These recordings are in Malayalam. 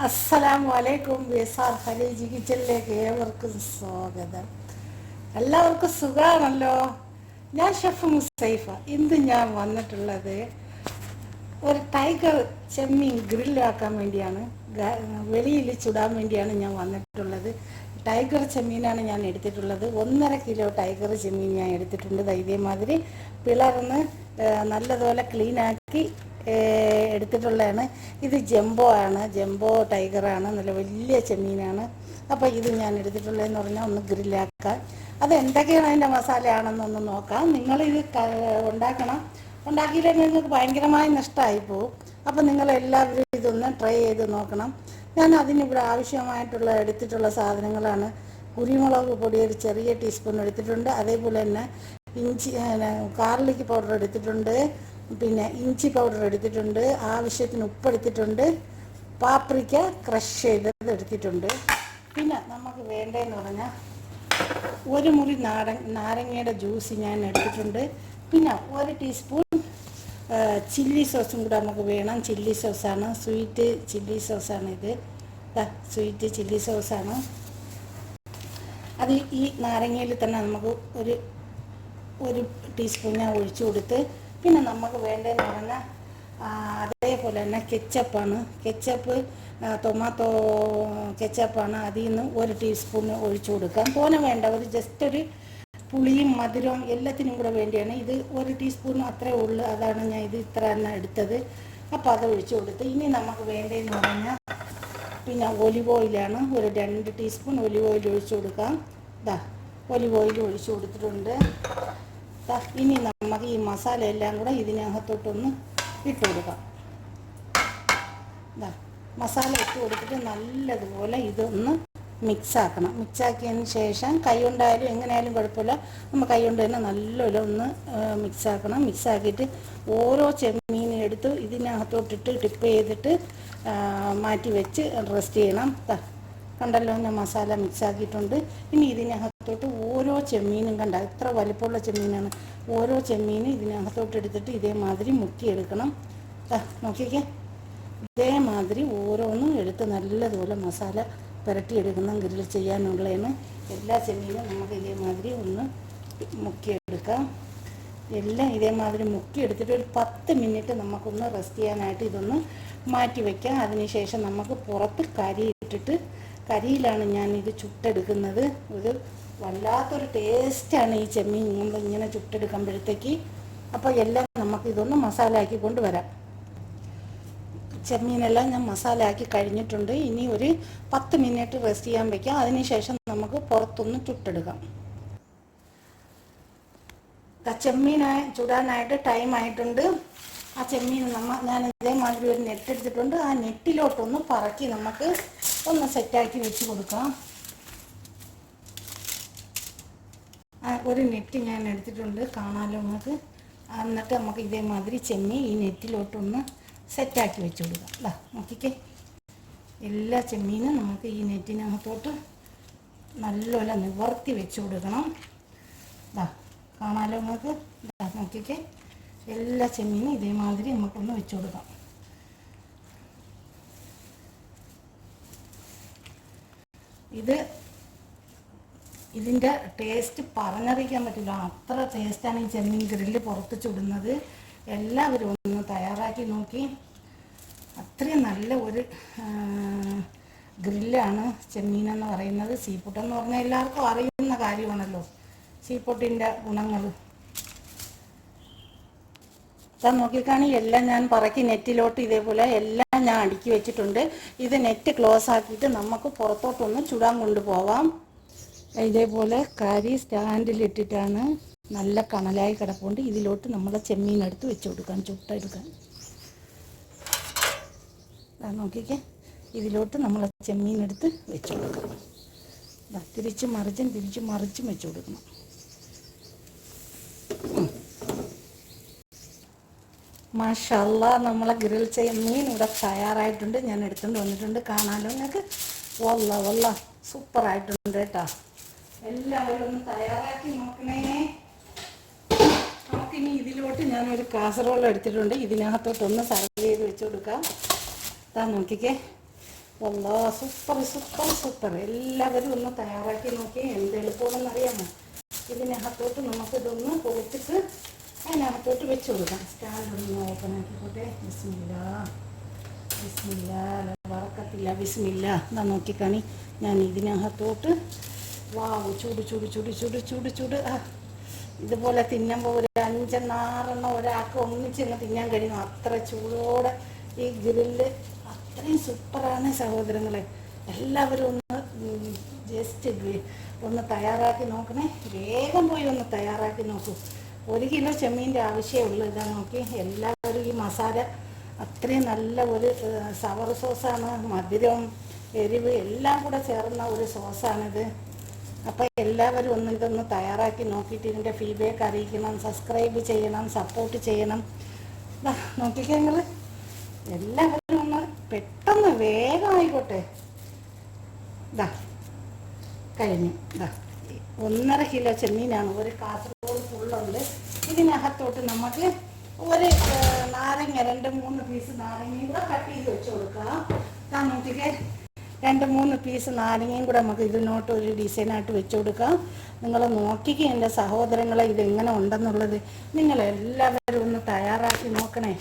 അസ്സലാമലൈക്കും. വിസാർ ഖലീജ് കിച്ചണിലേക്ക് ഏവർക്കും സ്വാഗതം. എല്ലാവർക്കും സുഖമാണല്ലോ. ഞാൻ ഷെഫ് മുസൈഫ. ഇന്ന് ഞാൻ വന്നിട്ടുള്ളത് ഒരു ടൈഗർ ചെമ്മീൻ ഗ്രില്ലാക്കാൻ വേണ്ടിയാണ്, വെളിയിൽ ചുടാൻ വേണ്ടിയാണ് ഞാൻ വന്നിട്ടുള്ളത്. ടൈഗർ ചെമ്മീനാണ് ഞാൻ എടുത്തിട്ടുള്ളത്. 1.5 കിലോ ടൈഗർ ചെമ്മീൻ ഞാൻ എടുത്തിട്ടുണ്ട്. ഇതേമാതിരി പിളർന്ന് നല്ലതുപോലെ ക്ലീനാക്കി എടുത്തിട്ടുള്ളതാണ്. ഇത് ജംബോ ആണ്, ജംബോ ടൈഗറാണ്, നല്ല വലിയ ചെമ്മീനാണ്. അപ്പോൾ ഇത് ഞാൻ എടുത്തിട്ടുള്ളതെന്ന് പറഞ്ഞാൽ ഒന്ന് ഗ്രില്ലാക്കാൻ. അത് എന്തൊക്കെയാണ് അതിൻ്റെ മസാലയാണെന്നൊന്ന് നോക്കാം. നിങ്ങളിത് ഉണ്ടാക്കിയില്ലെങ്കിൽ നിങ്ങൾക്ക് ഭയങ്കരമായി നഷ്ടമായി പോകും. അപ്പോൾ നിങ്ങളെല്ലാവരും ഇതൊന്ന് ട്രൈ ചെയ്ത് നോക്കണം. ഞാൻ അതിനിവിടെ ആവശ്യമായിട്ടുള്ള എടുത്തിട്ടുള്ള സാധനങ്ങളാണ്. കുരുമുളക് പൊടി ഒരു ചെറിയ ടീസ്പൂൺ എടുത്തിട്ടുണ്ട്. അതേപോലെ തന്നെ ഗാർലിക് പൗഡർ എടുത്തിട്ടുണ്ട്. പിന്നെ ഇഞ്ചി പൗഡർ എടുത്തിട്ടുണ്ട്. ആവശ്യത്തിന് ഉപ്പ് എടുത്തിട്ടുണ്ട്. പാപ്രിക്ക ക്രഷ് ചെയ്തത് എടുത്തിട്ടുണ്ട്. പിന്നെ നമുക്ക് വേണ്ടതെന്ന് പറഞ്ഞാൽ ഒരു മുറി നാരങ്ങയുടെ ജ്യൂസ് ഞാൻ എടുത്തിട്ടുണ്ട്. പിന്നെ 1 ടീസ്പൂൺ ചില്ലി സോസും കൂടെ നമുക്ക് വേണം. ചില്ലി സോസാണ്, സ്വീറ്റ് ചില്ലി സോസാണ് ഇത്. സ്വീറ്റ് ചില്ലി സോസാണ്. അത് ഈ നാരങ്ങയിൽ തന്നെ നമുക്ക് ഒരു ടീസ്പൂൺ ഞാൻ ഒഴിച്ചു കൊടുത്ത്. പിന്നെ നമുക്ക് വേണ്ടതെന്ന് പറഞ്ഞാൽ അതേപോലെ തന്നെ കെച്ചപ്പാണ്. ടൊമാറ്റോ കെച്ചപ്പാണ്. അതിൽ നിന്ന് 1 ടീസ്പൂൺ ഒഴിച്ചു കൊടുക്കാം. തോനെ വേണ്ട, ജസ്റ്റ് ഒരു പുളിയും മധുരവും എല്ലാത്തിനും കൂടെ വേണ്ടിയാണ്. ഇത് 1 ടീസ്പൂൺ അത്രേ ഉള്ളൂ. അതാണ് ഞാൻ ഇത് ഇത്ര തന്നെ എടുത്തത്. അപ്പോൾ അത് ഒഴിച്ചു കൊടുത്ത്. ഇനി നമുക്ക് വേണ്ടതെന്ന് പറഞ്ഞാൽ പിന്നെ ഒലിവ് ഓയിലാണ്. ഒരു 2 ടീസ്പൂൺ ഒലിവ് ഓയിൽ ഒഴിച്ചു കൊടുക്കാം. ഒലിവ് ഓയിൽ ഒഴിച്ചു കൊടുത്തിട്ടുണ്ട്. ഇനി നമുക്ക് ഈ മസാല എല്ലാം കൂടെ ഇതിനകത്തോട്ടൊന്ന് ഇട്ട് കൊടുക്കാം. മസാല ഇട്ട് കൊടുത്തിട്ട് നല്ലതുപോലെ ഇതൊന്ന് മിക്സാക്കണം. മിക്സാക്കിയതിന് ശേഷം കൈ കൊണ്ടായാലും എങ്ങനെയായാലും കുഴപ്പമില്ല, നമ്മൾ കൈ കൊണ്ട് തന്നെ നല്ലപോലെ ഒന്ന് മിക്സാക്കണം. മിക്സാക്കിയിട്ട് ഓരോ ചെമ്മീനും എടുത്ത് ഇതിനകത്തോട്ടിട്ട് ടിപ്പ് ചെയ്തിട്ട് മാറ്റി വെച്ച് റെസ്റ്റ് ചെയ്യണം. കണ്ടല്ലോ, ഞാൻ മസാല മിക്സാക്കിയിട്ടുണ്ട്. ഇനി ഇതിനകത്തോട്ട് ഓരോ ചെമ്മീനും എത്ര വലിപ്പമുള്ള ചെമ്മീനാണ്, ഓരോ ചെമ്മീനും ഇതിനകത്തോട്ട് എടുത്തിട്ട് ഇതേമാതിരി മുക്കിയെടുക്കണം. നോക്കിക്കേ, ഇതേമാതിരി ഓരോന്നും എടുത്ത് നല്ലതുപോലെ മസാല പുരട്ടിയെടുക്കണം. ഗ്രിൽ ചെയ്യാനുള്ളതാണ്. എല്ലാ ചെമ്മീനും നമുക്ക് ഇതേമാതിരി ഒന്ന് മുക്കിയെടുക്കാം. എല്ലാം ഇതേമാതിരി മുക്കിയെടുത്തിട്ട് ഒരു 10 മിനിറ്റ് നമുക്കൊന്ന് റെസ്റ്റ് ചെയ്യാനായിട്ട് ഇതൊന്ന് മാറ്റി വയ്ക്കാം. അതിനുശേഷം നമുക്ക് പുറത്ത് കരി ഇട്ടിട്ട്, കരിയിലാണ് ഞാനിത് ചുട്ടെടുക്കുന്നത്. ഒരു വല്ലാത്തൊരു ടേസ്റ്റാണ് ഈ ചെമ്മീൻ ഇങ്ങനെ ചുട്ടെടുക്കുമ്പോഴത്തേക്ക്. അപ്പോൾ എല്ലാം നമുക്കിതൊന്ന് മസാല ആക്കി കൊണ്ടുവരാം. ചെമ്മീനെല്ലാം ഞാൻ മസാല ആക്കി കഴിഞ്ഞിട്ടുണ്ട്. ഇനി ഒരു 10 മിനിറ്റ് റെസ്റ്റ് ചെയ്യാൻ വയ്ക്കാം. അതിനുശേഷം നമുക്ക് പുറത്തൊന്ന് ചുട്ടെടുക്കാം. ചെമ്മീനായി ചുടാനായിട്ട് ടൈം ആയിട്ടുണ്ട്. ആ ചെമ്മീൻ ഞാൻ ഇതേമാതിരി ഒരു നെറ്റ് എടുത്തിട്ടുണ്ട്. ആ നെറ്റിലോട്ടൊന്ന് പറക്കി നമുക്ക് ഒന്ന് സെറ്റാക്കി വെച്ച് കൊടുക്കാം. ഒരു നെറ്റ് ഞാൻ എടുത്തിട്ടുണ്ട്, കാണാമല്ലോ നമുക്ക്. എന്നിട്ട് നമുക്ക് ഇതേമാതിരി ചെമ്മീൻ ഈ നെറ്റിലോട്ടൊന്ന് സെറ്റാക്കി വെച്ച് കൊടുക്കാം. നോക്കിക്കേ, എല്ലാ ചെമ്മീനും നമുക്ക് ഈ നെറ്റിനകത്തോട്ട് നല്ലപോലെ നിവർത്തി വെച്ച് കൊടുക്കണം. കാണാമല്ലോ നമുക്ക്. നോക്കിക്കേ, എല്ലാ ചെമ്മീനും ഇതേമാതിരി നമുക്കൊന്ന് വെച്ച് കൊടുക്കാം. ഇതിൻ്റെ ടേസ്റ്റ് പറഞ്ഞറിയിക്കാൻ പറ്റില്ല, അത്ര ടേസ്റ്റാണ് ഈ ചെമ്മീൻ ഗ്രില്ല് പുറത്ത് ചുടുന്നത്. എല്ലാവരും ഒന്ന് തയ്യാറാക്കി നോക്കി. അത്രയും നല്ല ഒരു ഗ്രില്ലാണ് ചെമ്മീനെന്ന് പറയുന്നത്. സീഫുഡെന്ന് പറഞ്ഞാൽ എല്ലാവർക്കും അറിയുന്ന കാര്യമാണല്ലോ, സീഫുഡിൻ്റെ ഗുണങ്ങൾ. നോക്കിക്കാണി, എല്ലാം ഞാൻ പറക്കി നെറ്റിലോട്ട് ഇതേപോലെ എല്ലാം ഞാൻ അടുക്കി വെച്ചിട്ടുണ്ട്. ഇത് നെറ്റ് ക്ലോസ് ആക്കിയിട്ട് നമുക്ക് പുറത്തോട്ടൊന്ന് ചുടാൻ കൊണ്ടുപോവാം. ഇതേപോലെ കരി സ്റ്റാൻഡിലിട്ടിട്ടാണ്, നല്ല കണലായി കിടപ്പുണ്ട്. ഇതിലോട്ട് നമ്മളെ ചെമ്മീനെടുത്ത് വെച്ച് കൊടുക്കാം, ചുട്ടെടുക്കാൻ. നോക്കിക്കേ, ഇതിലോട്ട് നമ്മളെ ചെമ്മീനെടുത്ത് വെച്ച് കൊടുക്കണം. തിരിച്ച് മറിച്ചും വെച്ച് കൊടുക്കണം. മാഷാല്ലാ, നമ്മളെ ഗ്രിൽ ചെമ്മീൻ ഇവിടെ തയ്യാറായിട്ടുണ്ട്. ഞാൻ എടുത്തുകൊണ്ട് വന്നിട്ടുണ്ട്, കാണാമല്ലോ നിങ്ങൾക്ക്. വല്ല സൂപ്പറായിട്ടുണ്ട് കേട്ടോ. എല്ലാവരും ഒന്ന് തയ്യാറാക്കി നോക്കണേ. നമുക്കിനി ഇതിലോട്ട് ഞാനൊരു കാസറോൾ എടുത്തിട്ടുണ്ട്. ഇതിനകത്തോട്ടൊന്ന് സർവ് ചെയ്ത് വെച്ച് കൊടുക്കാം. നോക്കിക്കേ, വല്ലാ സൂപ്പർ സൂപ്പർ സൂപ്പർ. എല്ലാവരും ഒന്ന് തയ്യാറാക്കി നോക്കി. എന്ത് എളുപ്പമാണെന്ന് അറിയാമോ? ഇതിനകത്തോട്ട് നമുക്കിതൊന്ന് പൊളിച്ചിട്ട് അതിനകത്തോട്ട് വെച്ച് കൊടുക്കാം. സ്റ്റാൻഡ് ഒന്ന് ഓപ്പൺ ആക്കിക്കോട്ടെ. ബിസ്മില്ലാ ബിസ്മില്ലാ. വറക്കത്തില്ല. ബിസ്മില്ലാ. എന്നാ നോക്കിക്കാണി. ഞാൻ ഇതിനകത്തോട്ട് വാവ് ചൂട് ചൂട് ചൂട് ചൂട് ചൂട് ചൂട്. ഇതുപോലെ തിന്നുമ്പോൾ ഒരു 5-6 ഒരാൾക്ക് ഒന്നിച്ചങ്ങ് തിന്നാൻ കഴിയും. അത്ര ചൂടോടെ ഈ ഗ്രില്ല് അത്രയും സൂപ്പറാണ് സഹോദരങ്ങളെ. എല്ലാവരും ഒന്ന് ജസ്റ്റ് ഒന്ന് തയ്യാറാക്കി നോക്കണേ. വേഗം പോയി ഒന്ന് തയ്യാറാക്കി നോക്കൂ. 1 കിലോ ചെമ്മീൻ്റെ ആവശ്യമേ ഉള്ളൂ. ഇതാ നോക്കി. എല്ലാവരും ഈ മസാല അത്രയും നല്ല ഒരു സവർ സോസാണ്. മധുരവും എരിവ് എല്ലാം കൂടെ ചേർന്ന ഒരു സോസാണിത്. അപ്പോൾ എല്ലാവരും ഒന്ന് ഇതൊന്ന് തയ്യാറാക്കി നോക്കിയിട്ട് ഇതിൻ്റെ ഫീഡ്ബാക്ക് അറിയിക്കണം. സബ്സ്ക്രൈബ് ചെയ്യണം, സപ്പോർട്ട് ചെയ്യണം. നോക്കിക്കേ നിങ്ങൾ എല്ലാവരും ഒന്ന് പെട്ടെന്ന് വേഗം ആയിക്കോട്ടെ. ഇതാ കഴിഞ്ഞു. ഇതാ 1.5 കിലോ ചെമ്മീനാണ്. ഒരു കാസർഗോഡ് ഫുള്ളുണ്ട്. ഇതിനകത്തോട്ട് നമുക്ക് ഒരു നാരങ്ങ 2-3 പീസ് നാരങ്ങയും കൂടെ കട്ട് ചെയ്ത് വെച്ച് കൊടുക്കാം. നോക്കിക്കേ 2-3 പീസ് നാരങ്ങയും കൂടെ നമുക്ക് ഇതിനോട്ട് ഒരു ഡിസൈനായിട്ട് വെച്ച് കൊടുക്കാം. നിങ്ങൾ നോക്കിക്കേ എൻ്റെ സഹോദരങ്ങളെ ഇതെങ്ങനെ ഉണ്ടെന്നുള്ളത്. നിങ്ങളെല്ലാവരും ഒന്ന് തയ്യാറാക്കി നോക്കണേ.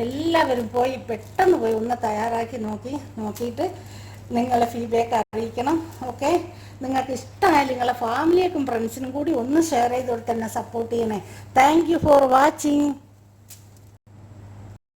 എല്ലാവരും പോയി പെട്ടെന്ന് പോയി ഒന്ന് തയ്യാറാക്കി നോക്കിയിട്ട് നിങ്ങളെ ഫീഡ്ബാക്ക് അറിയിക്കണം. ഓക്കെ, നിങ്ങൾക്ക് ഇഷ്ടമായാലും നിങ്ങളെ ഫാമിലിയേക്കും ഫ്രണ്ട്സിനും കൂടി ഒന്ന് ഷെയർ ചെയ്ത് കൊടുത്ത് തന്നെ സപ്പോർട്ട് ചെയ്യണേ. Thank you for watching.